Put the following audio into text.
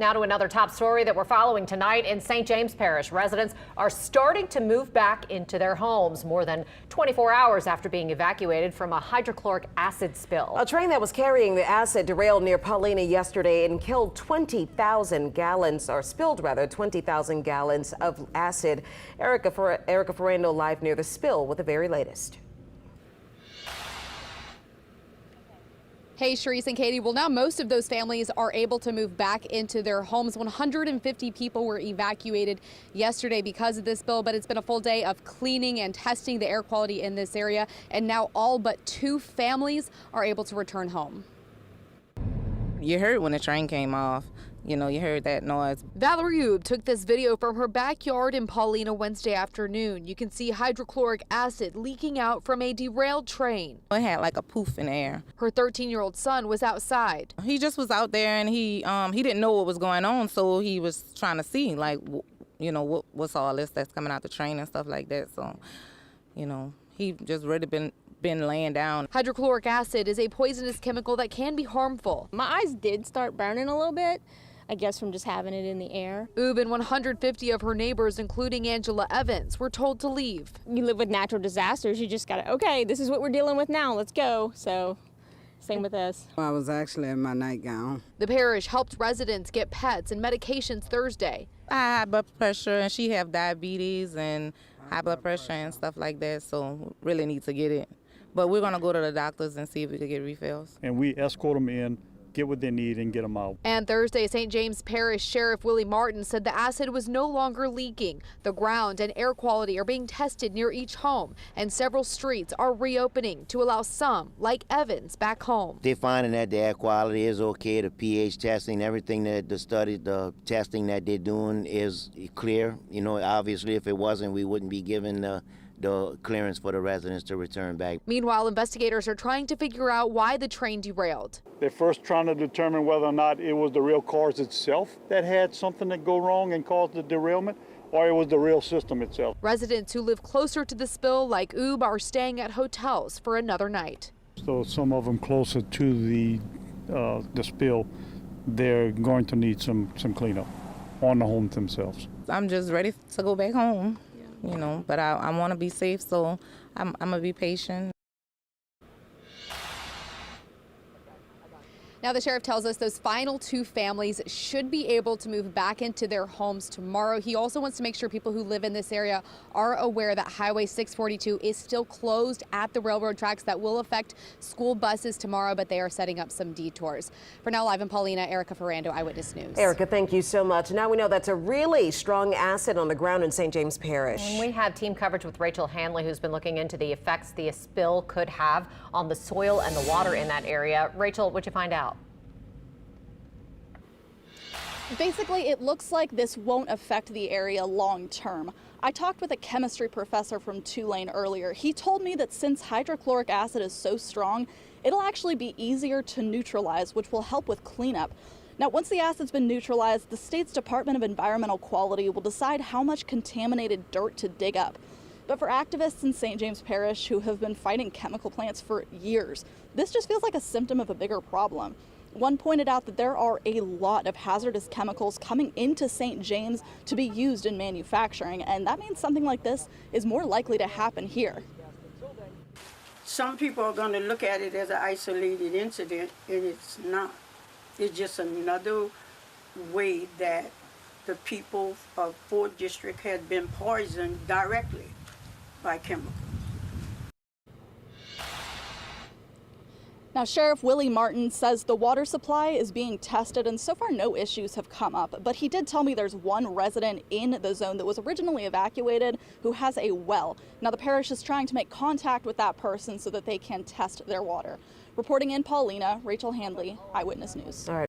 Now to another top story that we're following tonight. In St. James Parish, residents are starting to move back into their homes more than 24 hours after being evacuated from a hydrochloric acid spill. A train that was carrying the acid derailed near Paulina yesterday and killed 20,000 gallons, or spilled rather, 20,000 gallons of acid. Erica Ferrando live near the spill with the very latest. Hey, Sharice and Katie. Well, now most of those families are able to move back into their homes. 150 people were evacuated yesterday because of this spill, but it's been a full day of cleaning and testing the air quality in this area. And now all but 2 families are able to return home. You heard when the train came off. You know, you heard that noise. Valerie Ube took this video from her backyard in Paulina Wednesday afternoon. You can see hydrochloric acid leaking out from a derailed train. It had like a poof in the air. Her 13-year-old son was outside. He just was out there and he didn't know what was going on, so he was trying to see, like, you know, what's all this that's coming out the train and stuff like that. So, you know, he just really been laying down. Hydrochloric acid is a poisonous chemical that can be harmful. My eyes did start burning a little bit, I guess from just having it in the air. Ube and 150 of her neighbors, including Angela Evans, were told to leave. You live with natural disasters, you just gotta, okay, this is what we're dealing with now, let's go. So, same with us. I was actually in my nightgown. The parish helped residents get pets and medications Thursday. I have blood pressure and she have diabetes and high blood pressure and stuff like that, so really need to get it. But we're gonna go to the doctors and see if we can get refills. And we escort them in, get what they need, and get them out. And Thursday, St. James Parish Sheriff Willie Martin said the acid was no longer leaking. The ground and air quality are being tested near each home, and several streets are reopening to allow some, like Evans, back home. They're finding that the air quality is okay, the pH testing, everything that the testing that they're doing is clear. You know, obviously if it wasn't, we wouldn't be given the clearance for the residents to return back. Meanwhile, investigators are trying to figure out why the train derailed. They're first trying to determine whether or not it was the rail cars itself that had something that go wrong and caused the derailment, or it was the rail system itself. Residents who live closer to the spill, like Ube, are staying at hotels for another night. So some of them closer to the spill, they're going to need some cleanup on the homes themselves. I'm just ready to go back home. You know, but I want to be safe, so I'm going to be patient. Now the sheriff tells us those final 2 families should be able to move back into their homes tomorrow. He also wants to make sure people who live in this area are aware that Highway 642 is still closed at the railroad tracks. That will affect school buses tomorrow, but they are setting up some detours. For now, live in Paulina, Erica Ferrando, Eyewitness News. Erica, thank you so much. Now we know that's a really strong acid on the ground in St. James Parish. And we have team coverage with Rachel Hanley, who's been looking into the effects the spill could have on the soil and the water in that area. Rachel, what'd you find out? Basically, it looks like this won't affect the area long term. I talked with a chemistry professor from Tulane earlier. He told me that since hydrochloric acid is so strong, it'll actually be easier to neutralize, which will help with cleanup. Now, once the acid's been neutralized, the state's Department of Environmental Quality will decide how much contaminated dirt to dig up. But for activists in St. James Parish who have been fighting chemical plants for years, this just feels like a symptom of a bigger problem. One pointed out that there are a lot of hazardous chemicals coming into St. James to be used in manufacturing, and that means something like this is more likely to happen here. Some people are going to look at it as an isolated incident, and it's not. It's just another way that the people of 4th District had been poisoned directly by chemicals. Now, Sheriff Willie Martin says the water supply is being tested and so far no issues have come up, but he did tell me there's one resident in the zone that was originally evacuated who has a well. Now, the parish is trying to make contact with that person so that they can test their water. Reporting in Paulina, Rachel Hanley, Eyewitness News. All right.